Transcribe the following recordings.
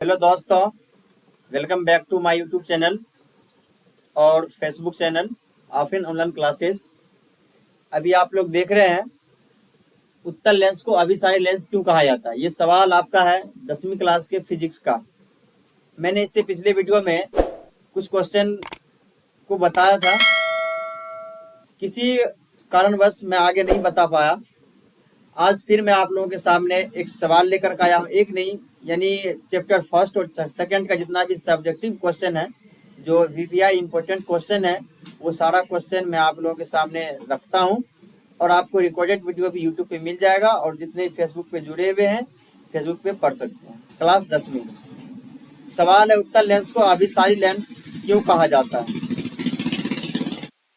Hello दोस्तों, welcome back to my YouTube channel और Facebook channel आफिन ऑनलाइन क्लासेस। अभी आप लोग देख रहे हैं उत्तल लेंस को अभिसारी लेंस क्यों कहा जाता है। ये सवाल आपका है 10वीं क्लास के फिजिक्स का। मैंने इससे पिछले वीडियो में कुछ क्वेश्चन को बताया था, किसी कारणवश मैं आगे नहीं बता पाया। आज फिर मैं आप लोगों के सामने एक सवाल लेकर के आया हूँ। एक नहीं, यानी चैप्टर फर्स्ट और सेकंड का जितना भी सब्जेक्टिव क्वेश्चन है, जो वीपीआई इंपॉर्टेंट क्वेश्चन है, वो सारा क्वेश्चन मैं आप लोगों के सामने रखता हूँ और आपको रिकॉर्डेड वीडियो भी यूट्यूब पे मिल जाएगा और जितने फेसबुक पे जुड़े हुए हैं फेसबुक पे पढ़ सकते हैं। क्लास 10वीं सवाल है, उत्तल लेंस को अभिसारी लेंस क्यों कहा जाता है।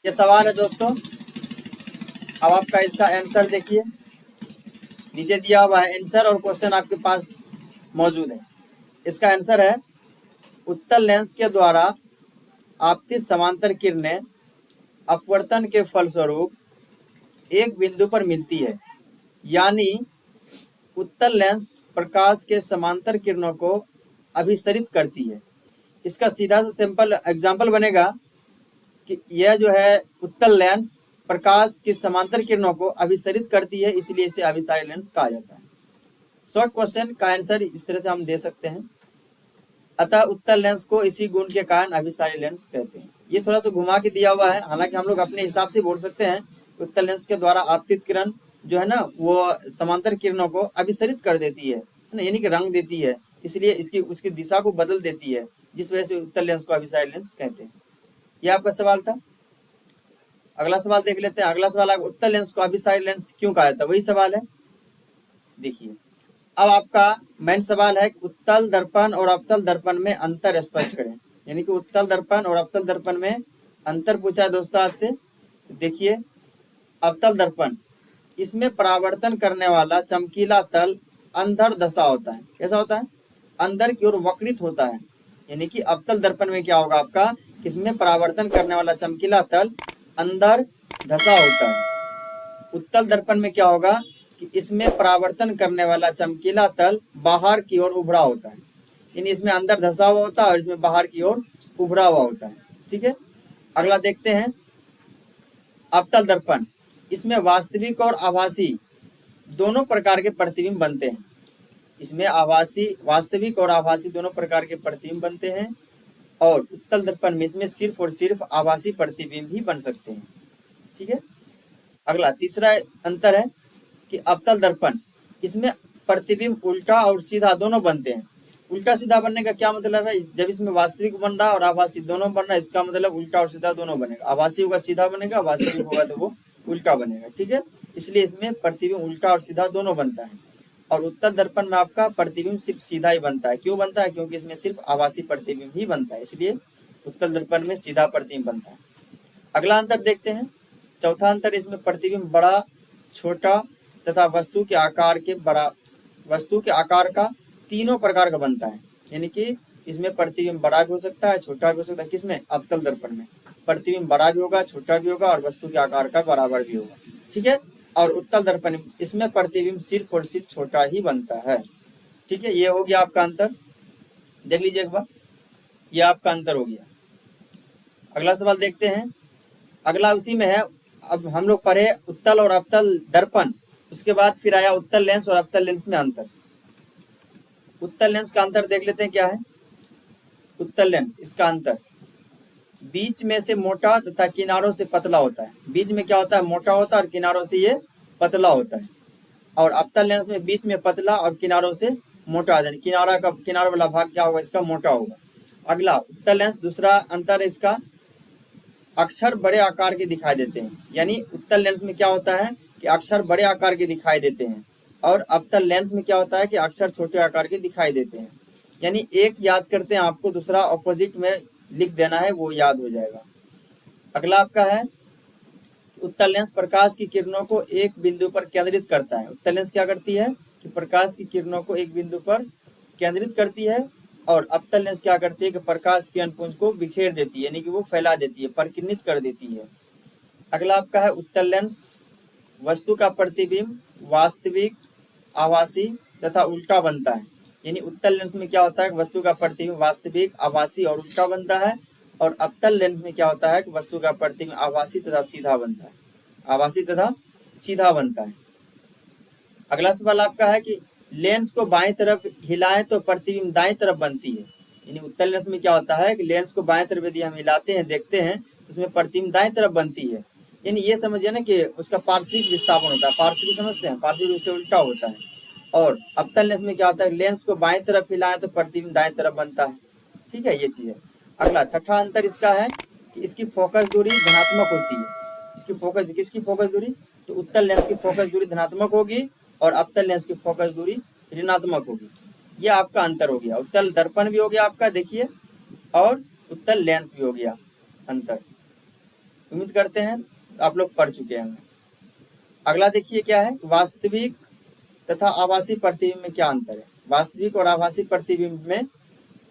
ये सवाल है दोस्तों। अब आपका इसका आंसर देखिए, नीचे दिया हुआ है आंसर और क्वेश्चन आपके पास मौजूद है। इसका आंसर है, उत्तल लेंस के द्वारा आपतित समांतर किरणें अपवर्तन के फलस्वरूप एक बिंदु पर मिलती है, यानी उत्तल लेंस प्रकाश के समांतर किरणों को अभिसरित करती है। इसका सीधा सा सिंपल एग्जांपल बनेगा कि यह जो है उत्तल लेंस प्रकाश की समांतर किरणों को अभिसरित करती है, इसलिए इसे अभिसारी लेंस कहा जाता है। शॉर्ट क्वेश्चन का आंसर इस तरह से हम दे सकते हैं। अतः उत्तल लेंस को इसी गुण के कारण अभिसारी लेंस कहते हैं। ये थोड़ा सा घुमा के दिया हुआ है, हालांकि हम लोग अपने हिसाब से बोल सकते हैं उत्तल लेंस के द्वारा आपतित किरण जो है ना, वो समांतर किरणों को अभिसरित कर देती है ना, यानी कि रंग देती है, इसलिए इसकी उसकी दिशा को बदल देती है, जिस वजह से उत्तल लेंस को अभिसारी लेंस कहते हैं। ये आपका सवाल था। अगला सवाल देख लेते हैं। अगला सवाल, उत्तल लेंस को अभिसारी लेंस क्यों कहा जाता है, वही सवाल है। देखिए, अब आपका मेन सवाल है, उत्तल दर्पण और अवतल दर्पण में अंतर स्पष्ट करें। यानी कि उत्तल दर्पण और अवतल दर्पण में अंतर पूछा है दोस्तों आपसे। देखिए, अवतल दर्पण, इसमें परावर्तन करने वाला चमकीला तल अंधर दशा होता है। कैसा होता है? अंदर की ओर वक्रित होता है। यानी कि अवतल दर्पण में क्या होगा आपका, इसमें परावर्तन करने वाला चमकीला तल अंदर धसा होता है। उत्तल दर्पण में क्या होगा कि इसमें परावर्तन करने वाला चमकीला तल बाहर की ओर उभरा होता है। यानी इसमें अंदर धसा हुआ होता है और इसमें बाहर की ओर उभरा हुआ होता है। ठीक है, अगला देखते हैं अवतल दर्पण। इसमें वास्तविक और आभासी दोनों प्रकार के प्रतिबिंब बनते हैं। इसमें वास्तविक और आभासी दोनों प्रकार के प्रतिबिंब बनते हैं और उत्तल दर्पण में इसमें सिर्फ और सिर्फ आभासी प्रतिबिंब ही बन सकते हैं। ठीक है, अगला तीसरा अंतर है कि अवतल दर्पण, इसमें प्रतिबिंब उल्टा और सीधा दोनों बनते हैं। उल्टा सीधा बनने का क्या मतलब है? जब इसमें वास्तविक बन रहा और आभासी दोनों बन रहा है, इसका मतलब उल्टा और सीधा दोनों बनेगा। आभासी होगा सीधा बनेगा, वास्तविक होगा तो वो उल्टा बनेगा। ठीक है, इसलिए इसमें प्रतिबिंब उल्टा और सीधा दोनों बनता है और उत्तल दर्पण में आपका प्रतिबिंब सिर्फ सीधा ही बनता है। क्यों बनता है? क्योंकि इसमें सिर्फ आभासी प्रतिबिंब ही बनता है, इसलिए उत्तल दर्पण में सीधा प्रतिबिंब बनता है। अगला अंतर देखते हैं, चौथा अंतर, इसमें प्रतिबिंब बड़ा, छोटा तथा वस्तु के आकार का तीनों प्रकार का बनता है। यानी कि इसमें प्रतिबिंब बड़ा भी हो सकता है, छोटा भी हो सकता है। किसमें? अवतल दर्पण में प्रतिबिंब बड़ा भी होगा, छोटा भी होगा और वस्तु के आकार का बराबर भी होगा। ठीक है, और उत्तल दर्पण इसमें प्रतिबिंब सिर्फ और सिर्फ छोटा ही बनता है। ठीक है, ये हो गया आपका अंतर। देख लीजिए एक बार, ये आपका अंतर हो गया। अगला सवाल देखते हैं। अगला उसी में है। अब हम लोग पढ़े उत्तल और अवतल दर्पण, उसके बाद फिर आया उत्तल लेंस और अवतल लेंस में अंतर। उत्तल लेंस का अंतर देख लेते हैं क्या है। उत्तल लेंस, इसका अंतर, बीच में से मोटा तथा किनारों से पतला होता है। बीच में क्या होता है? मोटा होता है और किनारों से ये पतला होता है। और अवतल लेंस में बीच में पतला और किनारों से मोटा, किनारा वाला भाग क्या होगा? इसका मोटा होगा। अगला उत्तल लेंस, दूसरा अंतर है इसका, अक्षर बड़े आकार के दिखाई देते हैं। यानी उत्तल लेंस में क्या होता है कि अक्षर बड़े आकार के दिखाई देते हैं और अवतल लेंस में क्या होता है कि अक्षर छोटे आकार के दिखाई देते हैं। यानी एक याद करते हैं आपको, दूसरा ऑपोजिट में लिख देना है, वो याद हो जाएगा। अगला आपका है, उत्तल लेंस प्रकाश की किरणों को एक बिंदु पर केंद्रित करता है। उत्तल लेंस क्या करती है कि प्रकाश की किरणों को एक बिंदु पर केंद्रित करती है और अवतल लेंस क्या करती है कि प्रकाश की किरणपुंज को बिखेर देती है, यानी कि वो फैला देती है, परिकिर्णित कर देती है। अगला आपका है उत्तल लेंस वस्तु का प्रतिबिंब वास्तविक, आभासी तथा उल्टा बनता है। यानी उत्तल लेंस में क्या होता है कि वस्तु का प्रतिबिंब वास्तविक, आभासी और उल्टा बनता है, और अवतल लेंस में क्या होता है कि वस्तु का प्रतिबिंब आभासी तथा सीधा बनता है, आभासी तथा सीधा बनता है। अगला सवाल आपका है कि लेंस को बाएं तरफ हिलाएं तो प्रतिबिंब दाएं तरफ बनती है। यानी उत्तल लेंस में क्या होता है कि लेंस को बाएं तरफ यदि हम हिलाते हैं, देखते हैं, तो उसमें प्रतिबिंब दाएं तरफ बनती है। यानी ये समझिए ना कि उसका पार्श्विक विस्थापन होता है, पार्श्विक समझते हैं, पार्श्विक रूप से उल्टा होता है। और अवतल लेंस में क्या होता है, लेंस को बाएं तरफ हिलाएं तो प्रतिबिंब दाएं तरफ बनता है। ठीक है, ये चीज है। अगला छठा अंतर इसका है कि इसकी फोकस दूरी धनात्मक होती है। इसकी फोकस, किसकी फोकस दूरी, तो उत्तल लेंस की फोकस दूरी धनात्मक होगी और अवतल लेंस की फोकस दूरी ऋणात्मक होगी। ये आपका अंतर हो गया। उत्तल दर्पण भी हो गया आपका, देखिए, और उत्तल लेंस भी हो गया अंतर। उम्मीद करते हैं आप लोग पढ़ चुके हैं। अगला देखिए क्या है, वास्तविक तथा आभासी प्रतिबिंब में क्या अंतर है। वास्तविक और आभासी प्रतिबिंब में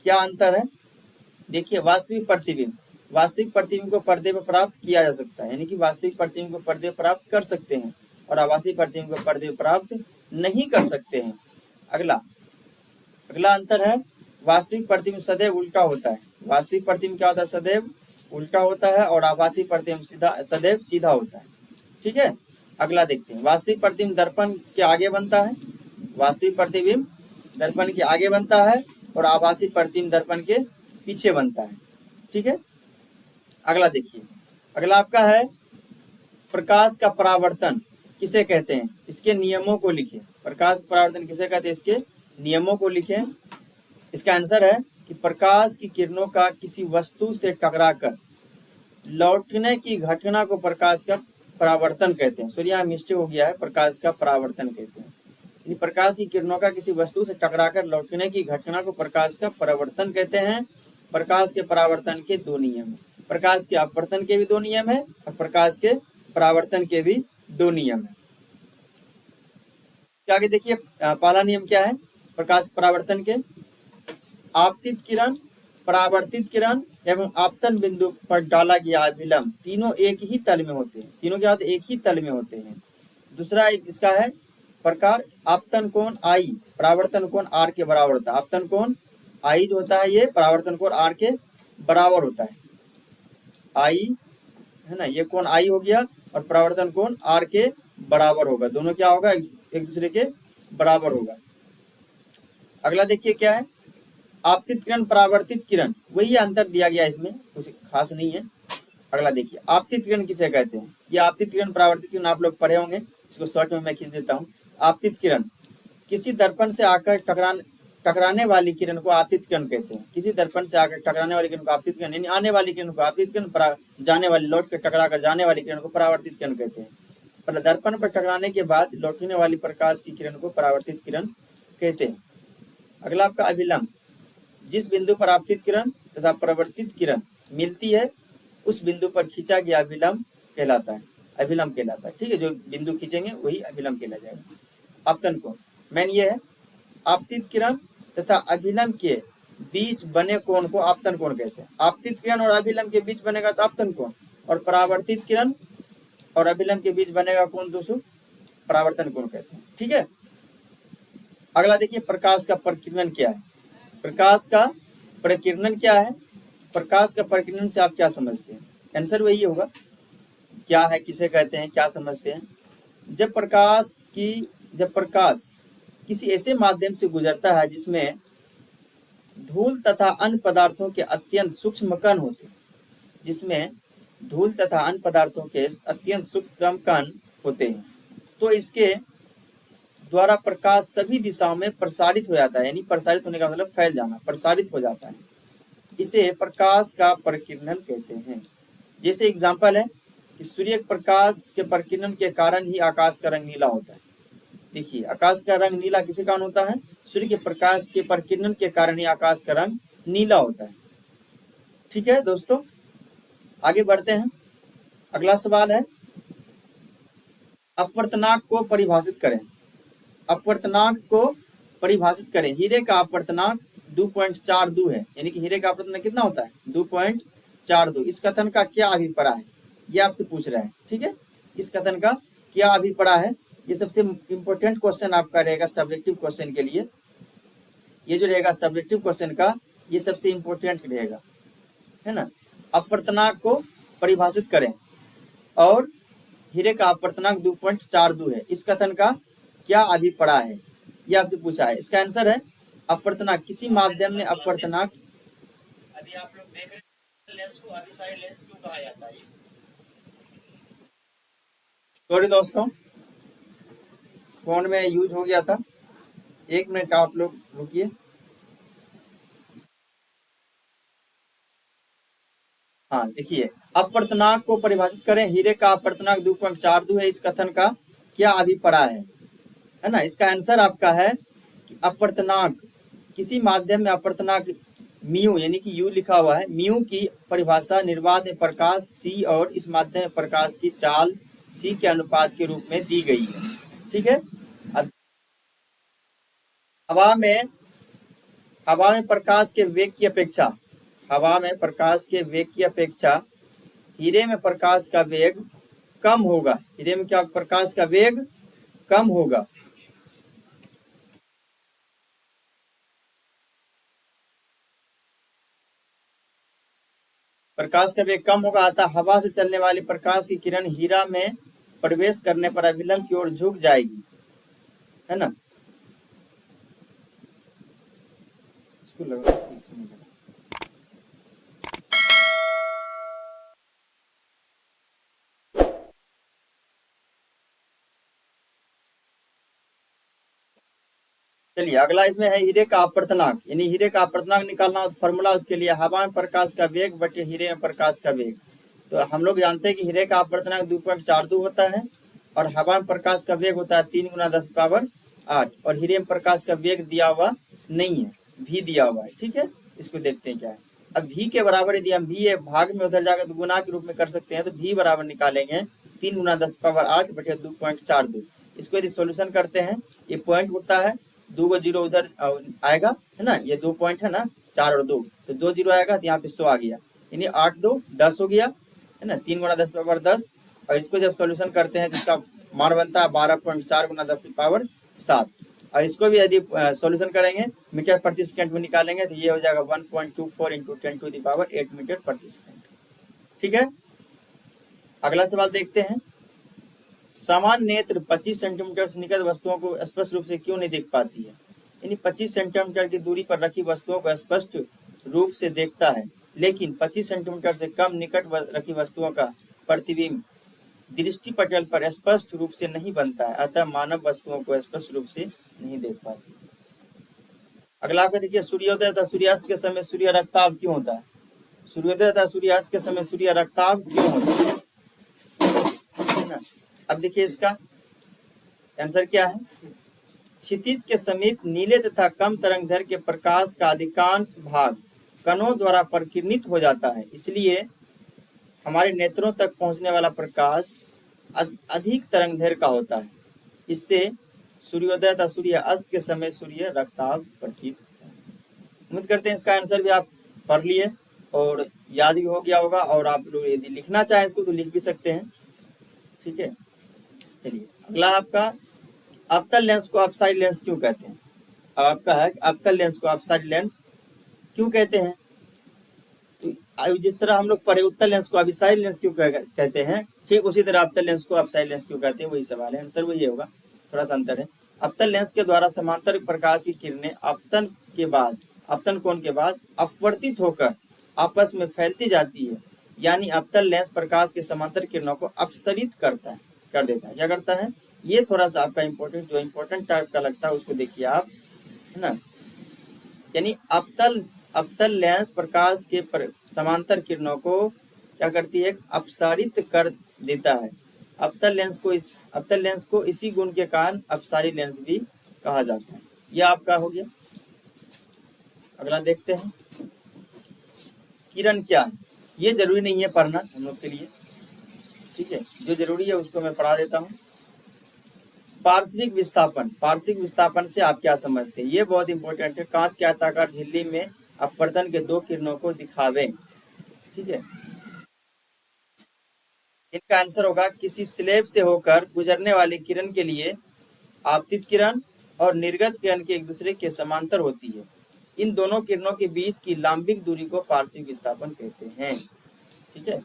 क्या अंतर है। देखिए, वास्तविक प्रतिबिंब को पर्दे पर प्राप्त किया जा सकता है, यानी कि वास्तविक प्रतिबिंब को पर्दे पर प्राप्त कर सकते हैं, और आभासी प्रतिबिंब को पर्दे पर प्राप्त नहीं कर सकते हैं। अगला अंतर है, वास्तविक प्रतिबिंब सदैव उल्टा होता है। वास्तविक प्रतिबिंब क्या होता है, सदैव उल्टा होता है, और आभासी प्रतिबिंब सदैव सीधा होता है। ठीक है, अगला देखते हैं। वास्तविक प्रतिबिंब दर्पण के आगे बनता है, वास्तविक प्रतिबिंब दर्पण के आगे बनता है, और आभासी प्रतिबिंब दर्पण के पीछे बनता है। ठीक है, अगला देखिए। अगला आपका है, प्रकाश का परावर्तन किसे कहते हैं, इसके नियमों को लिखें। प्रकाश परावर्तन किसे कहते हैं, इसके नियमों को लिखें। इसका आंसर है कि प्रकाश की किरणों का किसी वस्तु से टकराकर लौटने की घटना को प्रकाश का परावर्तन कहते हैं। सॉरी, यहाँ मिस्टेक हो गया है, प्रकाश का परावर्तन कहते हैं। यानी प्रकाश की किरणों का किसी वस्तु से टकराकर लौटने की घटना को प्रकाश का परावर्तन कहते हैं। प्रकाश के परावर्तन के दो नियम हैं, प्रकाश के अपवर्तन के भी दो नियम है, और प्रकाश के परावर्तन के भी दो नियम है। आगे देखिए, पहला नियम क्या है प्रकाश परावर्तन के, आपतित किरण, परावर्तित किरण एवं आपतन बिंदु पर डाला गया अभिलंब तीनों एक ही तल में होते हैं। तीनों क्या होते हैं, एक ही तल में होते हैं। दूसरा इसका है प्रकार, आपतन कोण आई, परावर्तन कोण आर के बराबर होता है। आपतन कोण आई जो होता है, ये परावर्तन कोण आर के बराबर होता है। आई है ना, ये कोण आई हो गया, और परावर्तन कोण आर के बराबर होगा। दोनों क्या होगा, एक दूसरे के बराबर होगा। अगला देखिए क्या है, आपतित किरण, परावर्तित किरण, वही अंतर दिया गया, इसमें कुछ खास नहीं है। अगला देखिए, आपतित किरण किसे कहते हैं। ये आपतित किरण, परावर्तित किरण आप लोग पढ़े होंगे, इसको शॉर्ट में मैं खींच देता हूँ। आपतित किरण, किसी दर्पण से आकर टकराने वाली किरण को आपतित किरण कहते हैं। किसी दर्पण से आकर टकराने वाली किरण को आपतित किरण, यानी आने वाली किरण को आपतित किरण, जाने वाली, लौट कर टकरा कर जाने वाली किरण को परावर्तित किरण कहते हैं। पर दर्पण पर टकराने के बाद लौटने वाली प्रकाश की किरण को परावर्तित किरण कहते हैं। अगला आपका अभिलंब, जिस बिंदु पर आपतित किरण तथा परावर्तित किरण मिलती है, उस बिंदु पर खींचा गया अभिलंब कहलाता है, अभिलंब कहलाता है। ठीक है, जो बिंदु खींचेंगे वही अभिलंब कहला जाएगा। आपतन कोण मेन ये है, आपतित किरण तथा अभिलंब के बीच बने कोण को आपतन कोण कहते हैं। आपतित किरण और अभिलंब के बीच बनेगा तो आपतन कोण, और परावर्तित किरण और अभिलंब के बीच बनेगा कोण दोस्तों, परावर्तन कोण कहते हैं। ठीक है, अगला देखिए, प्रकाश का प्रकीर्णन क्या है। प्रकाश का प्रकीर्णन क्या है, प्रकाश का प्रकीर्णन से आप क्या समझते हैं, आंसर वही होगा, क्या है, किसे कहते हैं, क्या समझते हैं। जब प्रकाश किसी ऐसे माध्यम से गुजरता है जिसमें धूल तथा अन्य पदार्थों के अत्यंत सूक्ष्म कण होते हैं, जिसमें धूल तथा अन्य पदार्थों के अत्यंत सूक्ष्म कण होते हैं, तो इसके द्वारा प्रकाश सभी दिशाओं में प्रसारित हो जाता है। यानी प्रसारित होने का मतलब फैल जाना, प्रसारित हो जाता है। इसे प्रकाश का प्रकीर्णन कहते हैं। जैसे एग्जाम्पल है कि सूर्य प्रकाश के प्रकीर्णन के कारण ही आकाश का रंग नीला होता है। देखिए, आकाश का रंग नीला किसी कारण होता है, सूर्य के प्रकाश के प्रकीर्णन के कारण ही आकाश का रंग नीला होता है। ठीक है दोस्तों, आगे बढ़ते हैं। अगला सवाल है, अपवर्तनांक को परिभाषित करें। अपवर्तनांक को परिभाषित करें। हीरे का अपवर्तनांक 2.42 है, यानी कि हीरे का अपवर्तनांक कितना होता है, 2.42। इस कथन का क्या अभिप्राय है, ये आपसे पूछ रहा है। ठीक है, इस कथन का क्या अभिप्राय है, ये सबसे इंपॉर्टेंट क्वेश्चन आपका रहेगा सब्जेक्टिव क्वेश्चन के लिए। ये जो रहेगा सब्जेक्टिव क्वेश्चन का, ये सबसे इंपॉर्टेंट रहेगा, है ना। अपवर्तनांक को परिभाषित करें और हीरे का अपवर्तनांक 2.42 है, इस कथन का क्या अभिप्राय है, ये आपसे पूछा है। इसका आंसर है अपवर्तनांक किसी माध्यम में अपवर्तनांक। अभी आप लोग देख रहे हैं लेंस को अभिसारी लेंस क्यों कहा जाता है। सॉरी दोस्तों, फोन में यूज हो गया था, 1 मिनट आप लोग रुकिए। हाँ देखिए, अपवर्तनांक को परिभाषित करें, हीरे का अपवर्तनांक 2.42 है, इस कथन का क्या अभिप्राय है ना। इसका आंसर आपका है कि अपवर्तनांक किसी माध्यम में अपवर्तनांक म्यू, यानी कि यू लिखा हुआ है, म्यू की परिभाषा निर्वात में प्रकाश सी और इस माध्यम में प्रकाश की चाल सी के अनुपात के रूप में दी गई है। ठीक है। अब हवा में प्रकाश के वेग की अपेक्षा, हवा में प्रकाश के वेग की अपेक्षा हीरे में प्रकाश का वेग कम होगा। हीरे में क्या प्रकाश का वेग कम होगा। प्रकाश का वेग कम होगा, अतः हवा से चलने वाली प्रकाश की किरण हीरा में प्रवेश करने पर अभिलंब की ओर झुक जाएगी, है ना। इसको लगा चलिए अगला इसमें है हीरे का अपवर्तनांक, यानी हीरे का अपवर्तनांक निकालना हो तो फॉर्मूला उसके लिए हवा में प्रकाश का वेग बटे हीरे में प्रकाश का वेग। तो हम लोग जानते हैं कि हीरे का अपवर्तनांक 2.42 होता है और हवा में प्रकाश का वेग होता है 3 × 10⁸ और हीरे में प्रकाश का वेग दिया हुआ नहीं है, भी दिया हुआ है। ठीक है, इसको देखते हैं क्या है। अब भी के बराबर यदि हम भी भाग में उधर जाकर तो गुना के रूप में कर सकते हैं, तो भी बराबर निकालेंगे 3 × 10⁸ बटे 2.42। इसको यदि सोल्यूशन करते हैं, ये पॉइंट होता है, 2 को 0 उधर आएगा, है ना, ये 2 पॉइंट है ना, 4 और 2, तो 2 0 आएगा तो यहाँ पे 100 आ गया, यानी 8 2 10 हो गया, है ना, 3 × 10⁻10। और इसको जब सॉल्यूशन करते हैं तो इसका मान बनता है 12.4 × 10⁻7। और इसको भी यदि सॉल्यूशन करेंगे मीटर प्रति सेकंड में निकालेंगे तो ये हो जाएगा 1.24 × 10⁸ मीटर प्रति सेकंड। ठीक है, अगला सवाल देखते हैं। सामान्य नेत्र 25 सेंटीमीटर से निकट वस्तुओं को स्पष्ट रूप से क्यों नहीं देख पाती है। यानी 25 सेंटीमीटर की दूरी पर रखी वस्तुओं को स्पष्ट रूप से देखता है, लेकिन 25 सेंटीमीटर से कम निकट रखी वस्तुओं का प्रतिबिंब दृष्टि पटल पर स्पष्ट रूप से नहीं बनता है, अतः मानव वस्तुओं को स्पष्ट रूप से नहीं देख पाती। अगला आपका देखिए, सूर्योदय तथा सूर्यास्त के समय सूर्य रक्ताभ क्यों होता है। सूर्योदय तथा सूर्यास्त के समय सूर्य रक्ताभ क्यों होता है ना। अब देखिए इसका आंसर क्या है। क्षितिज के समीप नीले तथा कम तरंगदैर्घ्य के प्रकाश का अधिकांश भाग कणों द्वारा प्रकीर्णित हो जाता है, इसलिए हमारे नेत्रों तक पहुंचने वाला प्रकाश अधिक तरंगदैर्घ्य का होता है। इससे सूर्योदय तथा सूर्य अस्त के समय सूर्य रक्ताभ प्रतीत होता है। उम्मीद करते हैं इसका आंसर भी आप पढ़ लिए और याद भी हो गया होगा, और आप लोग यदि लिखना चाहें इसको तो लिख भी सकते हैं। ठीक है, चलिए अगला आपका, अवतल लेंस को अपसाइड लेंस क्यों कहते हैं। अब आपका है अवतल लेंस को अपसाइड लेंस क्यों कहते हैं। तो जिस तरह हम लोग पढ़े उत्तल लेंस को अभिसाइड लेंस क्यों कहते हैं, ठीक उसी तरह अवतल लेंस को अपसाइड लेंस क्यों कहते हैं, वही सवाल है, आंसर वही होगा, थोड़ा सा अंतर है। अवतल लेंस के द्वारा समांतर प्रकाश की किरणें अपतन कोण के बाद अपवर्तित होकर आपस में फैलती जाती है, यानी अवतल लेंस प्रकाश के समांतर किरणों को अपसरित कर देता है। क्या करता है, ये थोड़ा सा आपका इम्पोर्टेंट टाइप का लगता है, उसको देखिए आप, है ना। यानी अवतल लेंस प्रकाश के समांतर किरणों को क्या करती है, अपसारित कर देता है। अवतल लेंस को इसी गुण के कारण अपसारी लेंस भी कहा जाता है। यह आपका हो गया। अगला देखते हैं, किरण क्या है। ये जरूरी नहीं है पढ़ना हम लोग के लिए, ठीक है, जो जरूरी है उसको मैं पढ़ा देता हूँ। पार्श्विक विस्थापन से आप क्या समझते हैं, ये बहुत इंपॉर्टेंट है। कांच के आयताकार झिल्ली में अपवर्तन के 2 किरणों को दिखावें। ठीक है, इनका आंसर होगा, किसी स्लैब से होकर गुजरने वाली किरण के लिए आपतित किरण और निर्गत किरण के एक दूसरे के समांतर होती है। इन दोनों किरणों के बीच की लांबिक दूरी को पार्श्विक विस्थापन कहते हैं। ठीक है,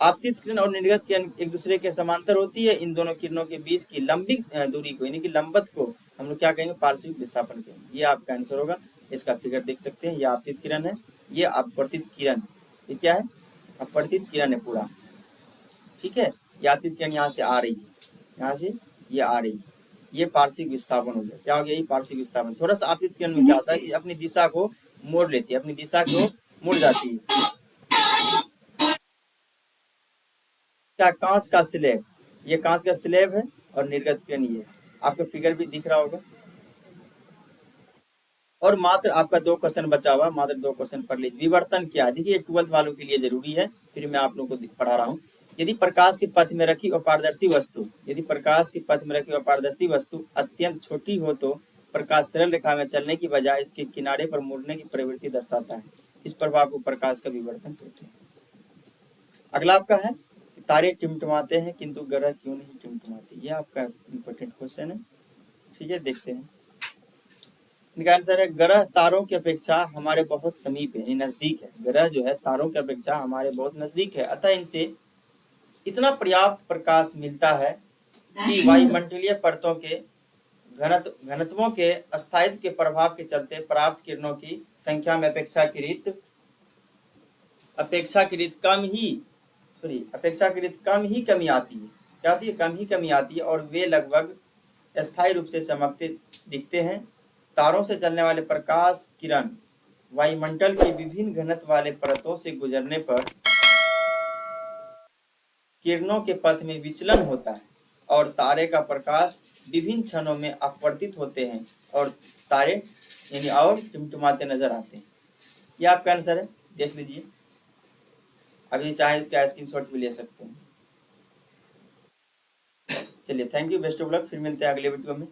आपतित किरण और निर्गत किरण एक दूसरे के समांतर होती है। इन दोनों किरणों के बीच की लंबिक दूरी को यानी कि लंबत को हम लोग क्या कहेंगे? पार्श्विक विस्थापन कहेंगे। ये आपका आंसर होगा। इसका फिगर देख सकते हैं, ये आपतित किरण है, ये अपवर्तित किरण। ये क्या है? अपवर्तित किरण है पूरा। ठीक है, ये आपतित किरण यहाँ से आ रही है, यहाँ से ये आ रही है, ये पार्श्विक विस्थापन हो गया। क्या हो गया? ये पार्श्विक विस्थापन। थोड़ा सा आपतित किरण में क्या होता है कि अपनी दिशा को मोड़ लेती है, अपनी दिशा को मुड़ जाती है। क्या? कांच का स्लेब, ये कांच का स्लेब है और निर्गत किरण ये आपको फिगर भी दिख रहा होगा। और मात्र आपका 2 क्वेश्चन बचा हुआ, मात्र 2 क्वेश्चन पढ़ लीजिए। विवर्तन क्या है? देखिए 12th वालों के लिए जरूरी है, फिर मैं आप लोगों को पढ़ा रहा हूँ। यदि प्रकाश के पथ में रखी अपारदर्शी वस्तु, यदि प्रकाश के पथ में रखी अपारदर्शी वस्तु अत्यंत छोटी हो तो प्रकाश सरल रेखा में चलने की बजाय इसके किनारे पर मुड़ने की प्रवृत्ति दर्शाता है। इस प्रभाव को प्रकाश का विवर्तन कहते हैं। अगला आपका है, तारे टिमटिमाते हैं किंतु ग्रह क्यों नहीं टिमटिमाते? ये आपका इंपॉर्टेंट क्वेश्चन है। ठीक है, देखते हैं। इनका आंसर है, ग्रह तारों की अपेक्षा हमारे बहुत समीप है, नजदीक है। ग्रह जो है तारों की अपेक्षा हमारे बहुत नजदीक है, अतः इनसे इतना पर्याप्त प्रकाश मिलता है कि वायुमंडलीय परतों के घनत्वों के अस्थायित्व के प्रभाव के चलते प्राप्त किरणों की संख्या में अपेक्षाकृत कमी आती है। क्या आती है? कम ही कमी आती है और वे लगभग अस्थायी रूप से चमकते दिखते हैं। तारों से चलने वाले प्रकाश किरण वायुमंडल की विभिन्न घनत्व वाले परतों से गुजरने पर किरणों के पथ में विचलन होता है और तारे का प्रकाश विभिन्न क्षणों में अपवर्तित होते हैं और तारे यानी और टिमटिमाते नजर आते हैं। ये आपका आंसर है, देख लीजिए। अभी चाहे इसका स्क्रीनशॉट भी ले सकते हैं। चलिए, thank you, best of luck. फिर मिलते हैं अगले वीडियो में।